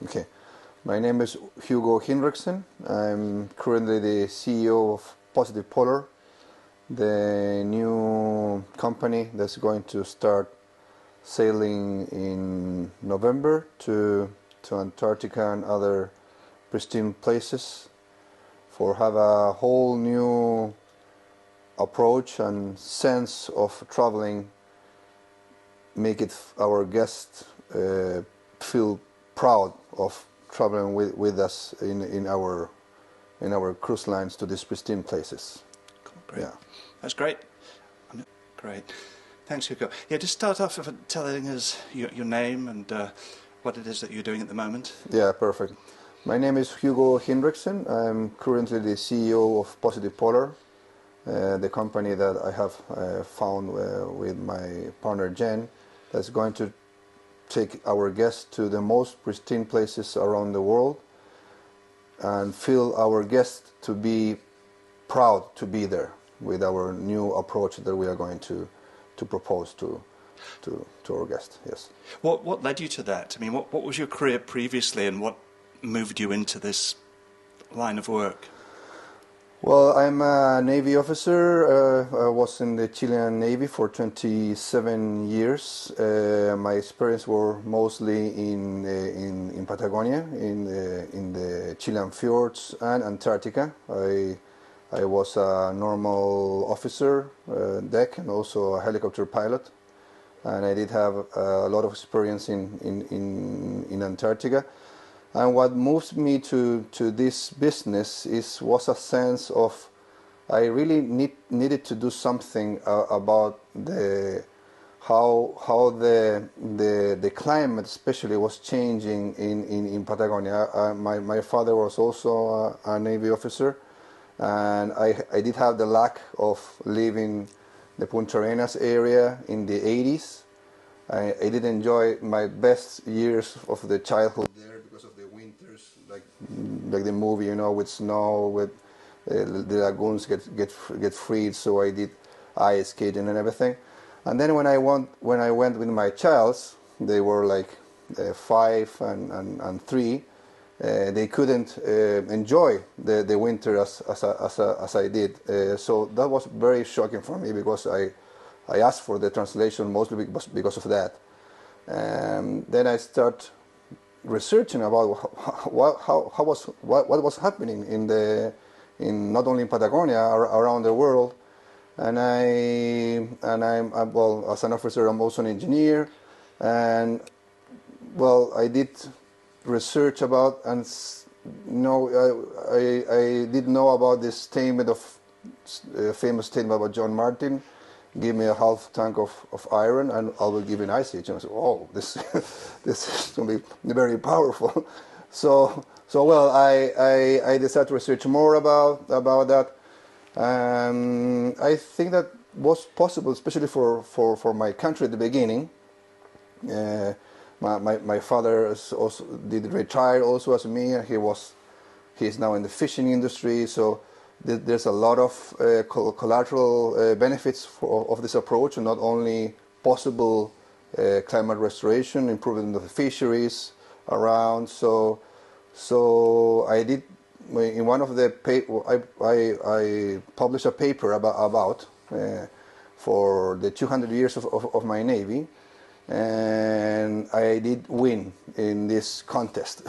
Okay. My name is Hugo Hinrichsen. I'm currently the CEO of Positive Polar, the new company that's going to start sailing in November to Antarctica and other pristine places for have a whole new approach and sense of traveling, make it our guests feel proud of traveling with us in our cruise lines to these pristine places. Cool, great. Yeah. That's great. Great. Thanks, Hugo. Yeah, just start off with telling us your name and what it is that you're doing at the moment. Yeah, perfect. My name is Hugo Hinrichsen. I'm currently the CEO of Positive Polar, the company that I have found with my partner Jen, that's going to take our guests to the most pristine places around the world and feel our guests to be proud to be there with our new approach that we are going to propose to our guests. Yes. What led you to that? I mean, what was your career previously, and what moved you into this line of work? Well, I'm a Navy officer. I was in the Chilean Navy for 27 years. My experience were mostly in Patagonia, in the Chilean fjords and Antarctica. I was a normal officer, deck, and also a helicopter pilot. And I did have a lot of experience in Antarctica. And what moves me to this business was a sense of I really needed to do something about how the climate especially was changing in Patagonia. My father was also a Navy officer, and I did have the luck of living the Punta Arenas area in the 80s. I did enjoy my best years of the childhood there because of the winters, like the movie, you know, with snow, with the lagoons get freed. So I did ice skating and everything. And then when I went with my childs, they were like 5 and 3. They couldn't enjoy the winter as I did. So that was very shocking for me because I asked for the translation mostly because of that. Then I start researching about what was happening in not only in Patagonia, around the world. And I'm well, as an officer, I'm also an engineer, and well, I did research about, and I did know about this statement famous statement about John Martin: give me a half tank of iron and I will give you an ice age. And I said, oh, this is going to be very powerful. So well, I decided to research more about that. I think that was possible, especially for my country at the beginning. My father also did retire also as me, and he's now in the fishing industry. So there's a lot of collateral benefits of this approach, and not only possible climate restoration, improvement of the fisheries around. So I did in one of the I published a paper about for the 200 years of my Navy. And I did win in this contest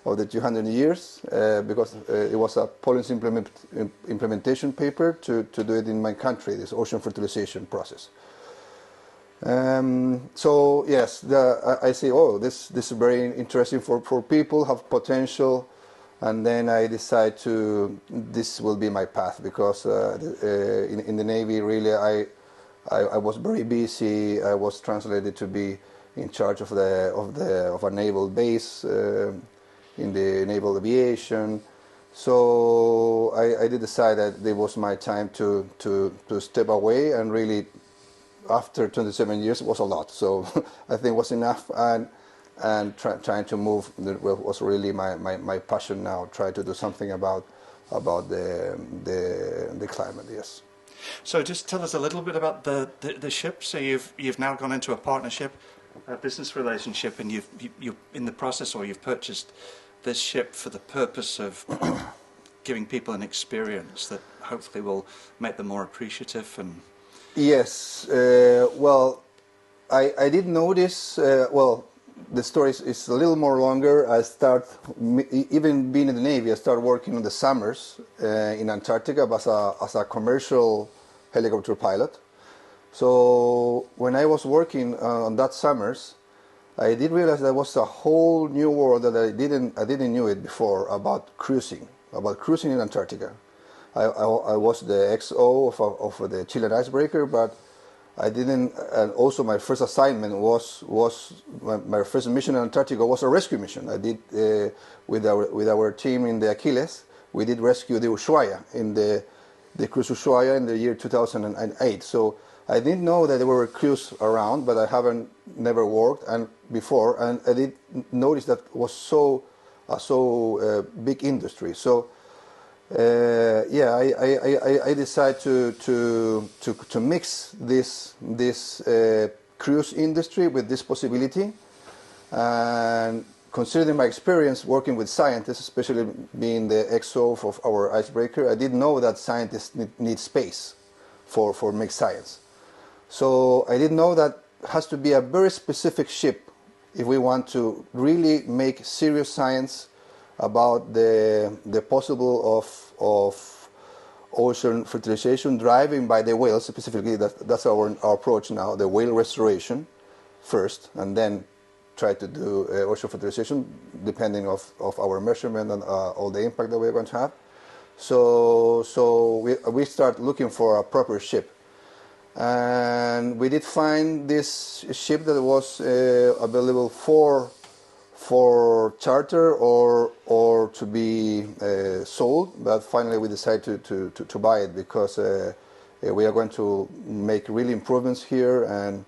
of the 200 years because it was a policy implementation paper to do it in my country, this ocean fertilization process. So yes, I say, oh, this is very interesting for people, have potential, and then I decide this will be my path because in the Navy really I was very busy. I was translated to be in charge of a naval base in the naval aviation. So I did decide that it was my time to step away, and really after 27 years it was a lot. So I think it was enough, and trying to move was really my passion now. Try to do something about the climate. Yes. So just tell us a little bit about the ship. So you've now gone into a partnership business relationship, and you're in the process, or you've purchased this ship for the purpose of giving people an experience that hopefully will make them more appreciative. And Yes, well, I did notice, well, the story is a little more longer. Even being in the Navy, I started working in the summers in Antarctica as a commercial helicopter pilot. So when I was working on that summers, I did realize there was a whole new world that I didn't knew it before about cruising in Antarctica. I was the XO of the Chilean icebreaker, but I didn't. And also, my first assignment was my first mission in Antarctica was a rescue mission. I did with our team in the Achilles. We did rescue the Ushuaia in the cruise Ushuaia in the year 2008. So I didn't know that there were crews around, but I haven't never worked before, and I did notice that it was so big industry. So. I decided to mix this cruise industry with this possibility, and considering my experience working with scientists, especially being the XO of our icebreaker, I did know that scientists need space for mixed science. So I did know that it has to be a very specific ship if we want to really make serious science about the possible of ocean fertilization driving by the whales specifically. That's our approach now, the whale restoration first, and then try to do ocean fertilization depending of our measurement and all the impact that we're going to have. So we start looking for a proper ship, and we did find this ship that was available for charter or to be sold, but finally we decided to buy it because we are going to make really improvements here, and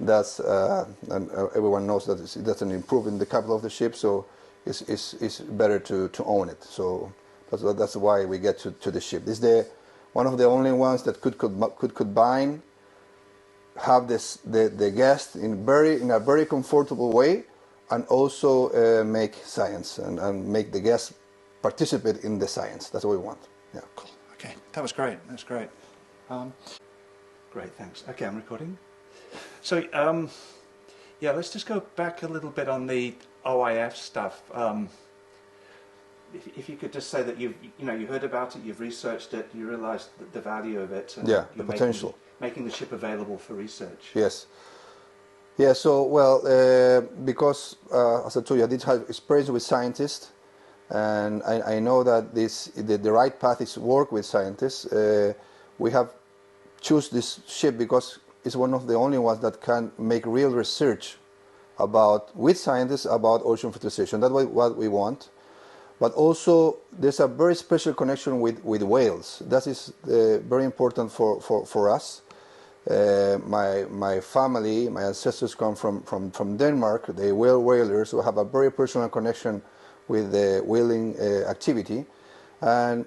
that's and everyone knows that that's an improvement in the capital of the ship, so it's better to own it. So that's why we get to the ship. This is one of the only ones that could combine, have the guest in a very comfortable way, and also make science and make the guests participate in the science. That's what we want. Yeah. Cool. Okay, that was great. That's great. Great, thanks. Okay, I'm recording. So, let's just go back a little bit on the OIF stuff. If you could just say that you heard about it, you've researched it, you realised the value of it, and the you're potential, making the ship available for research. Yes. Yeah, so, because, as I told you, I did have experience with scientists, and I know that the right path is work with scientists. We have choose this ship because it's one of the only ones that can make real research with scientists about ocean fertilization. That's what we want. But also, there's a very special connection with whales. That is very important for us. My family, my ancestors come from Denmark. They were whalers, who have a very personal connection with the whaling activity, and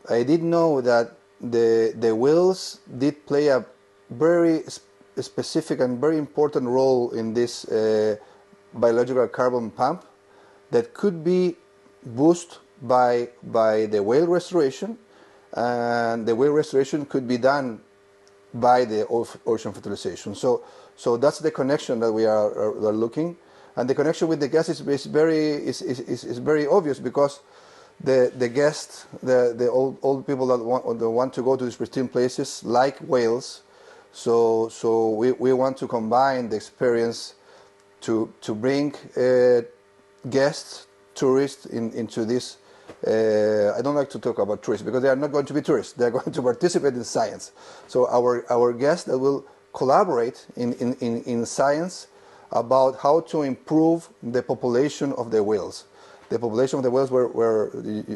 I did know that the whales did play a very specific and very important role in this biological carbon pump that could be boosted by the whale restoration, and the whale restoration could be done by the ocean fertilization. So that's the connection that we are looking, and the connection with the gas is very obvious, because the guests, the old people that want to go to these pristine places like whales. So we want to combine the experience to bring guests, tourists into this. I don't like to talk about tourists because they are not going to be tourists. They are going to participate in science. So our guests that will collaborate in science about how to improve the population of the whales. The population of the whales where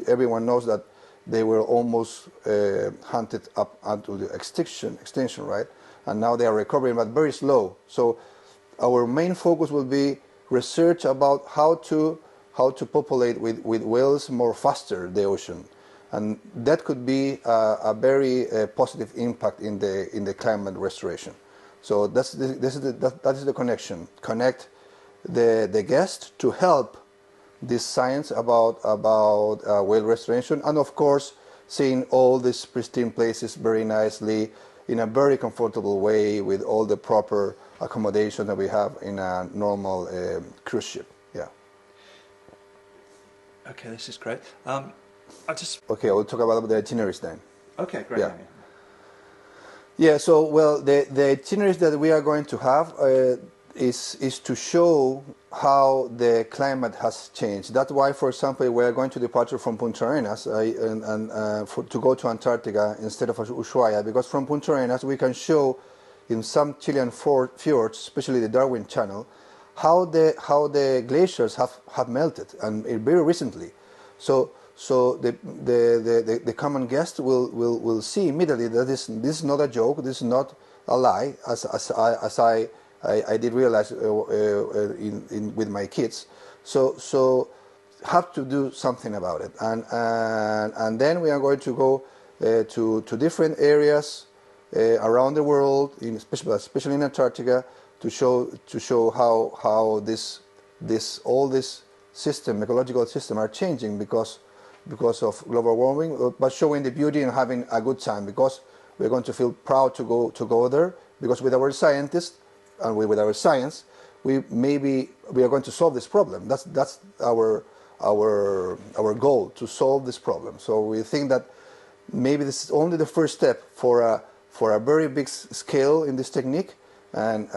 everyone knows that they were almost hunted up unto the extinction, right? And now they are recovering, but very slow. So our main focus will be research about how to populate with whales more faster the ocean, and that could be a very positive impact in the climate restoration. So that is the connection. Connect the guest to help this science about whale restoration, and of course seeing all these pristine places very nicely in a very comfortable way with all the proper accommodation that we have in a normal cruise ship. Yeah. Okay, this is great. Okay, I'll talk about the itineraries then. Okay, great. Yeah. Yeah, so, well, the itineraries that we are going to have is to show how the climate has changed. That's why, for example, we are going to departure from Punta Arenas to go to Antarctica instead of Ushuaia, because from Punta Arenas we can show in some Chilean fjords, especially the Darwin Channel, how the glaciers have melted, and very recently. So the common guest will see immediately that this is not a joke, this is not a lie, as I did realize with my kids. So have to do something about it, and then we are going to go to different areas around the world, especially in Antarctica, to show how all this system, ecological system, are changing because of global warming, but showing the beauty and having a good time, because we're going to feel proud to go there, because with our scientists and with our science, we are going to solve this problem. That's our goal, to solve this problem. So we think that maybe this is only the first step for a very big scale in this technique, and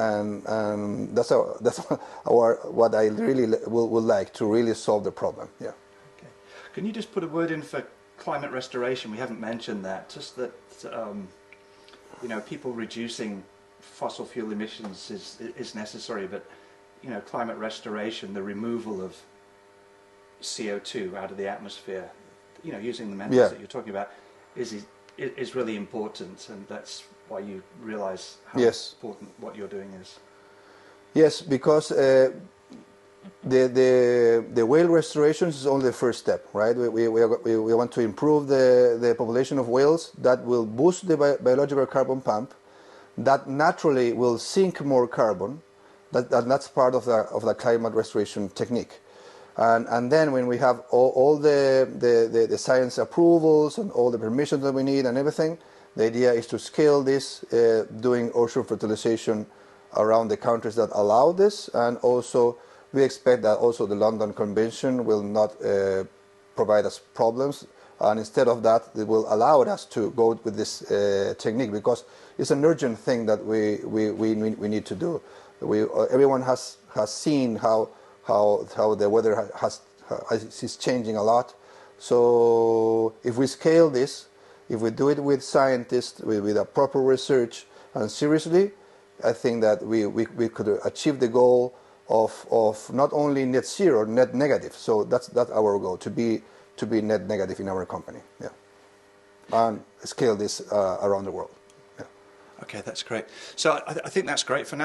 that's what I really would like to really solve the problem. Yeah. Okay. Can you just put a word in for climate restoration? We haven't mentioned that. Just that people reducing fossil fuel emissions is necessary, but climate restoration, the removal of CO2 out of the atmosphere, using the methods that you're talking about, is really important, and that's why you realise how important what you're doing is. Yes, because the whale restoration is only the first step, right? We want to improve the population of whales. That will boost the biological carbon pump. That naturally will sink more carbon. That's part of the climate restoration technique. And then when we have all the science approvals and all the permissions that we need and everything, the idea is to scale this, doing ocean fertilization around the countries that allow this, and also we expect that also the London Convention will not provide us problems, and instead of that, it will allow us to go with this technique, because it's an urgent thing that we need to do. Everyone has seen how the weather is changing a lot. So if we scale this, if we do it with scientists, with a proper research, and seriously, I think that we could achieve the goal of not only net zero, net negative. So that's our goal, to be net negative in our company. Yeah, and scale this around the world. Yeah. Okay, that's great. So I think that's great for now.